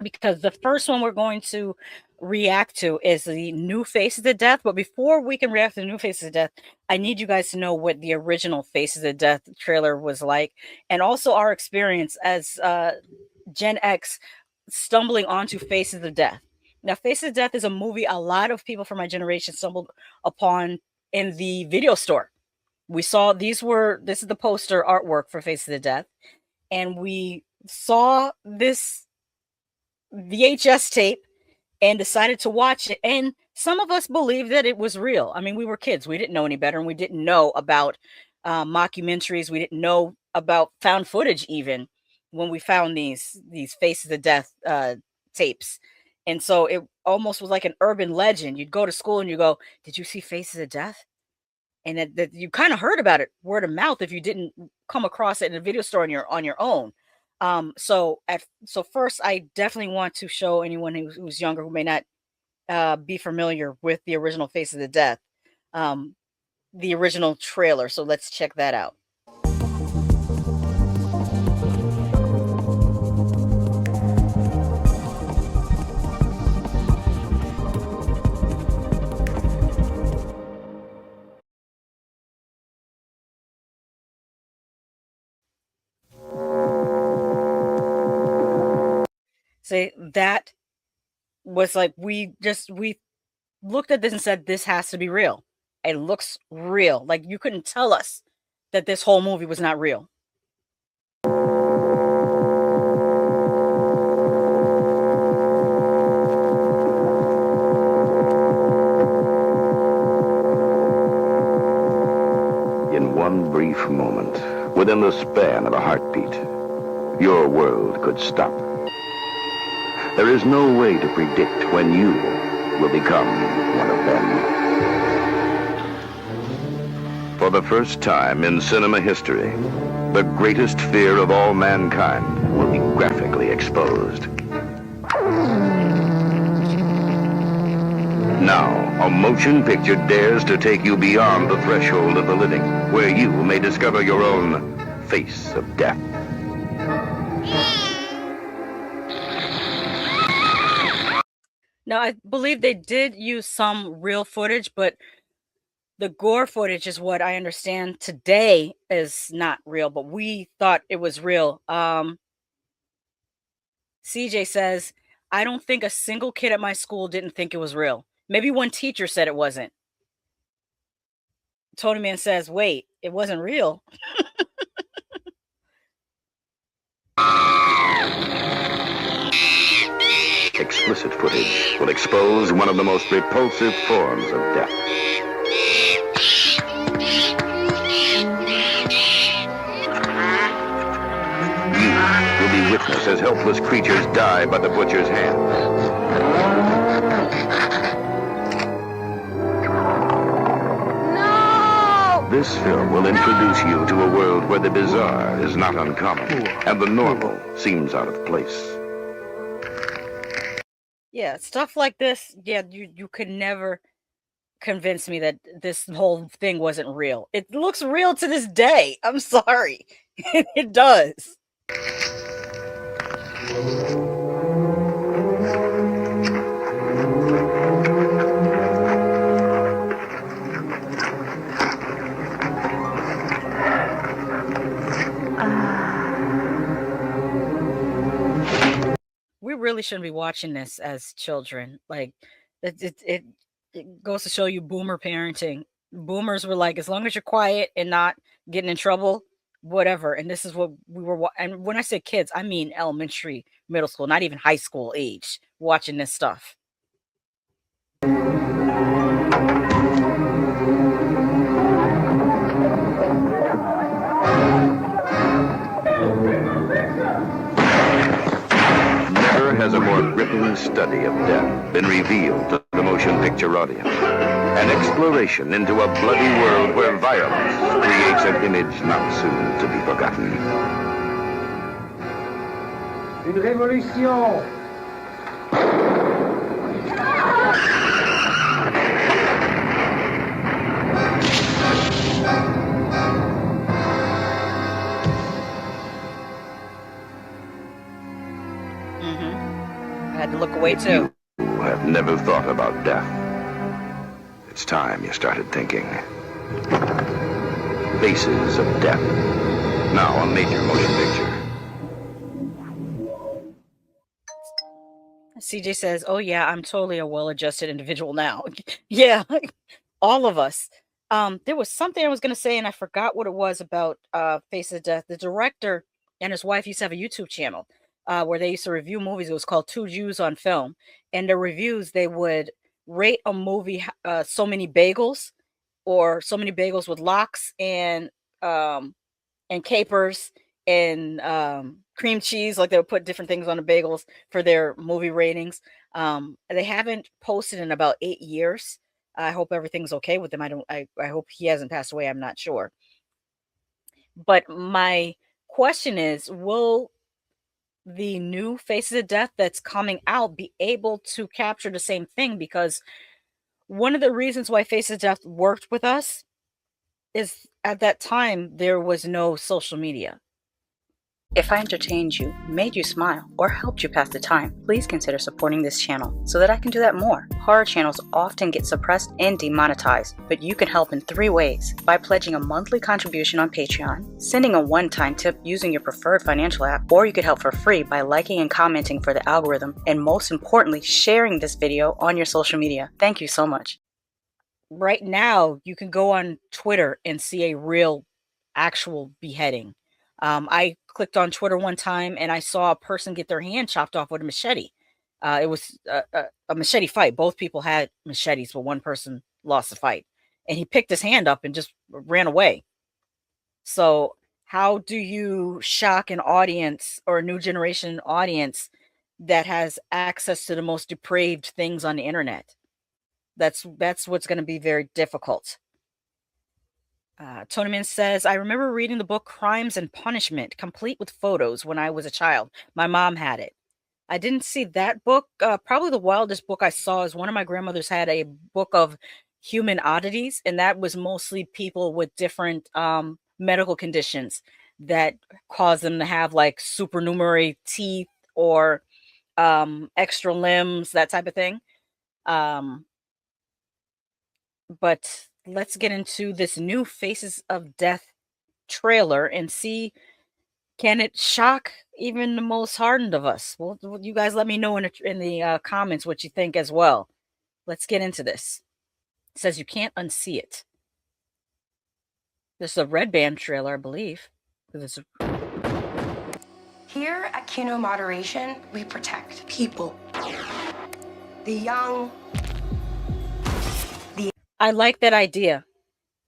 because the first one we're going to react to is the new Faces of Death. But before we can react to the new Faces of Death, I need you guys to know what the original Faces of Death trailer was like, and also our experience as Gen X stumbling onto Faces of Death. Now, Faces of Death is a movie a lot of people from my generation stumbled upon in the video store. We saw this is the poster artwork for Faces of Death, and we saw this VHS tape and decided to watch it. And some of us believed that it was real. I mean, we were kids. We didn't know any better, and we didn't know about mockumentaries. We didn't know about found footage even when we found these Faces of Death tapes. And so it almost was like an urban legend. You'd go to school and you go, "Did you see Faces of Death?" And that you kind of heard about it word of mouth if you didn't come across it in a video store on your own. So first, I definitely want to show anyone who's younger who may not be familiar with the original Faces of Death, the original trailer. So let's check that out. See, that was like we looked at this and said, this has to be real. It looks real. Like, you couldn't tell us that this whole movie was not real. In one brief moment, within the span of a heartbeat, your world could stop. There is no way to predict when you will become one of them. For the first time in cinema history, the greatest fear of all mankind will be graphically exposed. Now, a motion picture dares to take you beyond the threshold of the living, where you may discover your own face of death. Now, I believe they did use some real footage, but the gore footage is what I understand today is not real, but we thought it was real. CJ says, I don't think a single kid at my school didn't think it was real. Maybe one teacher said it wasn't. Tony Man says, wait, it wasn't real. Explicit footage will expose one of the most repulsive forms of death. You will be witness as helpless creatures die by the butcher's hands. No! This film will introduce you to a world where the bizarre is not uncommon and the normal seems out of place. Yeah, stuff like this, yeah, you could never convince me that this whole thing wasn't real. It looks real to this day. I'm sorry. It does. We really shouldn't be watching this as children. Like, it goes to show you boomer parenting. Boomers were like, as long as you're quiet and not getting in trouble, whatever. And this is what we were. And when I say kids, I mean elementary, middle school, not even high school age, watching this stuff. Has a more gripping study of death been revealed to the motion picture audience. An exploration into a bloody world where violence creates an image not soon to be forgotten. Une révolution! I had to look away If too. you have never thought about death, it's time you started thinking. Faces of Death. Now a major motion picture. CJ says, "Oh yeah, I'm totally a well-adjusted individual now." Yeah, all of us. There was something I was gonna say, and I forgot what it was about Faces of Death. The director and his wife used to have a YouTube channel where they used to review movies. It was called Two Jews on Film, and the reviews they would rate a movie so many bagels or so many bagels with lox and capers and cream cheese. Like they would put different things on the bagels for their movie ratings. They haven't posted in about 8 years. I hope everything's okay with them. I hope he hasn't passed away. I'm not sure. But my question is, will the new Faces of Death that's coming out be able to capture the same thing? Because one of the reasons why Faces of Death worked with us is at that time there was no social media. If I entertained you, made you smile, or helped you pass the time, please consider supporting this channel so that I can do that more. Horror channels often get suppressed and demonetized, but you can help in 3 ways: by pledging a monthly contribution on Patreon, sending a one-time tip using your preferred financial app, or you could help for free by liking and commenting for the algorithm, and most importantly, sharing this video on your social media. Thank you so much. Right now, you can go on Twitter and see a real, actual beheading. I clicked on Twitter one time and I saw a person get their hand chopped off with a machete. It was a machete fight. Both people had machetes, but one person lost the fight. And he picked his hand up and just ran away. So, how do you shock an audience or a new generation audience that has access to the most depraved things on the internet? That's what's going to be very difficult. Tonyman says, I remember reading the book Crimes and Punishment, complete with photos, when I was a child. My mom had it. I didn't see that book. Probably the wildest book I saw is one of my grandmothers had a book of human oddities, and that was mostly people with different medical conditions that cause them to have like supernumerary teeth or extra limbs, that type of thing. But let's get into this new Faces of Death trailer and see, can it shock even the most hardened of us? Well, you guys let me know in the comments what you think as well. Let's get into this. It says you can't unsee it. This is a Red Band trailer, I believe. Here at Kino Moderation, we protect people. The young. I like that idea.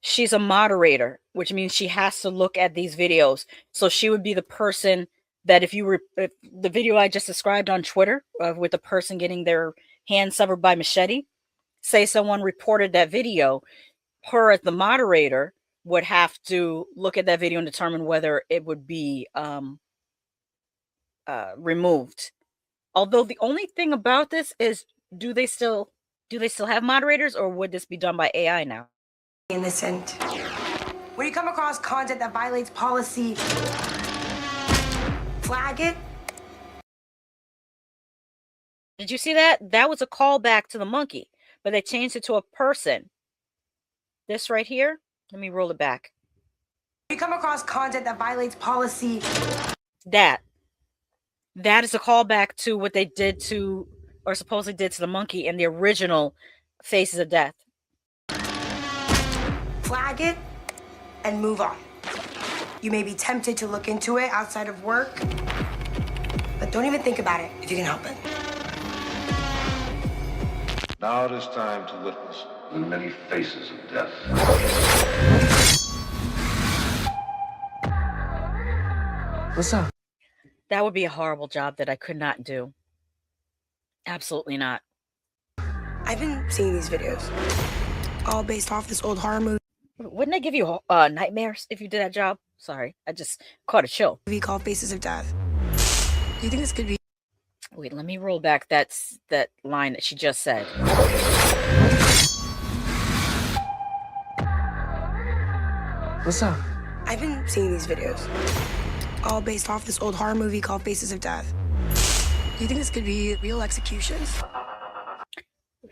She's a moderator, which means she has to look at these videos. So she would be the person that if the video I just described on Twitter with the person getting their hand severed by machete, say someone reported that video, her as the moderator would have to look at that video and determine whether it would be removed. Although the only thing about this is, do they still have moderators, or would this be done by AI now? Innocent. When you come across content that violates policy, flag it. Did you see that? That was a callback to the monkey, but they changed it to a person. This right here, let me roll it back. When you come across content that violates policy, that is a callback to what they did to, or supposedly did to, the monkey in the original Faces of Death. Flag it and move on. You may be tempted to look into it outside of work, but don't even think about it if you can help it. Now it is time to witness the many faces of death. What's up? That would be a horrible job that I could not do. Absolutely not. I've been seeing these videos, all based off this old horror movie. Wouldn't they give you nightmares if you did that job? Sorry, I just caught a chill. Movie called Faces of Death. Do you think this could be? Wait, let me roll back that line that she just said. What's up? I've been seeing these videos, all based off this old horror movie called Faces of Death. Do you think this could be real executions?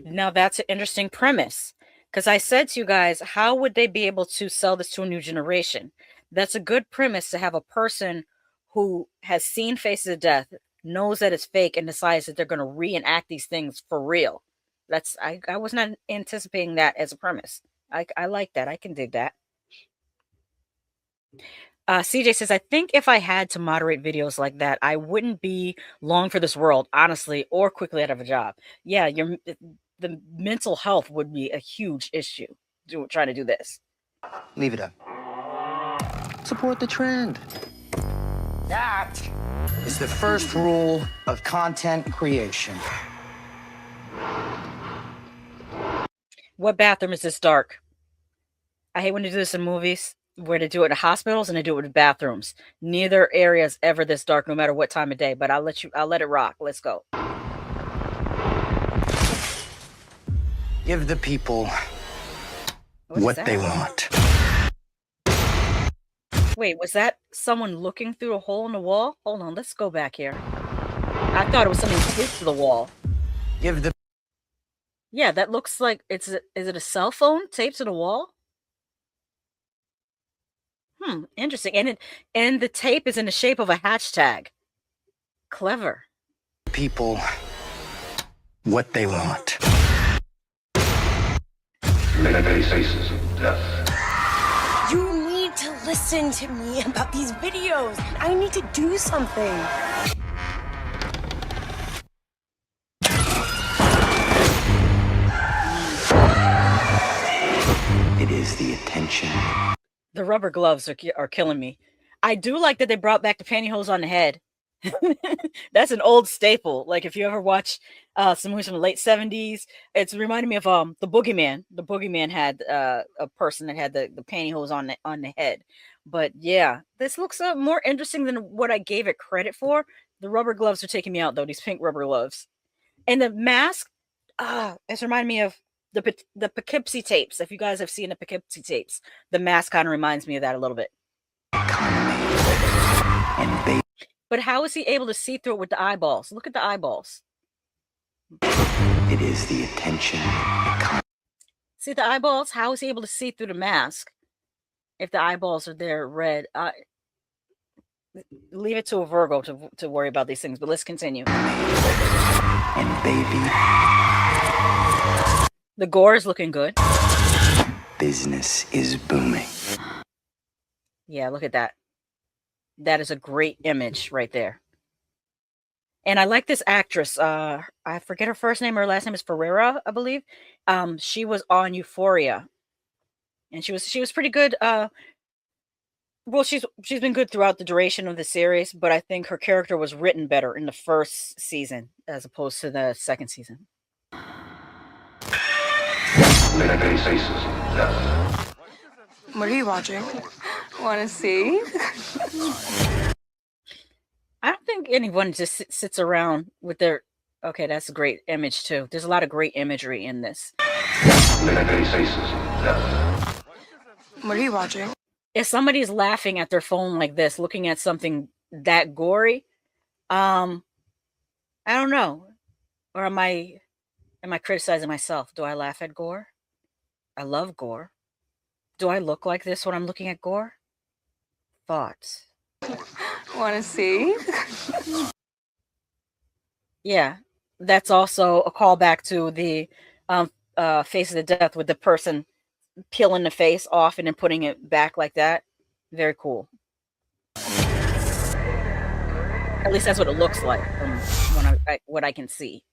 Now that's an interesting premise. Because I said to you guys, how would they be able to sell this to a new generation? That's a good premise to have a person who has seen Faces of Death, knows that it's fake, and decides that they're going to reenact these things for real. I was not anticipating that as a premise. I like that. I can dig that. CJ says, I think if I had to moderate videos like that, I wouldn't be long for this world, honestly, or quickly out of a job. Yeah, the mental health would be a huge issue trying to do this. Leave it up. Support the trend. That is the first rule of content creation. What bathroom is this dark? I hate when they do this in movies, where they do it in hospitals and they do it in bathrooms. Neither area is ever this dark, no matter what time of day. But I'll let it rock. Let's go. Give the people what they want. Wait, was that someone looking through a hole in the wall? Hold on, let's go back here. I thought it was something taped to the wall. Yeah, that looks like is it a cell phone taped to the wall? Interesting. And the tape is in the shape of a hashtag. Clever. People what they want. Lady Faces of Death. You need to listen to me about these videos. I need to do something. It is the attention. The rubber gloves are killing me. I do like that they brought back the pantyhose on the head. That's an old staple. Like if you ever watch some movies from the late 70s, it's reminding me of the Boogeyman. The Boogeyman had a person that had the pantyhose on the head. But yeah, this looks more interesting than what I gave it credit for. The rubber gloves are taking me out though. These pink rubber gloves, and the mask. It's reminding me of the Poughkeepsie tapes. If you guys have seen the Poughkeepsie tapes, the mask kind of reminds me of that a little bit. But how is he able to see through it with the eyeballs? Look at the eyeballs. It is the attention. See the eyeballs? How is he able to see through the mask if the eyeballs are there red? Leave it to a Virgo to worry about these things, but let's continue. And baby. The gore is looking good. Business is booming. Yeah, look at that. That is a great image right there. And I like this actress. I forget her first name. Her last name is Ferreira, I believe. She was on Euphoria, and she was pretty good. Well, she's been good throughout the duration of the series, but I think her character was written better in the first season as opposed to the second season. Lady Faces of Death. What are you watching? Want to see? I don't think anyone just sits around with their... Okay, that's a great image, too. There's a lot of great imagery in this. Lady Faces of Death. What are you watching? If somebody's laughing at their phone like this, looking at something that gory, I don't know. Or am I criticizing myself? Do I laugh at gore? I love gore. Do I look like this when I'm looking at gore? Thoughts. Want to see? Yeah, that's also a callback to the Face of the Death with the person peeling the face off and then putting it back like that. Very cool. At least that's what it looks like from what I can see.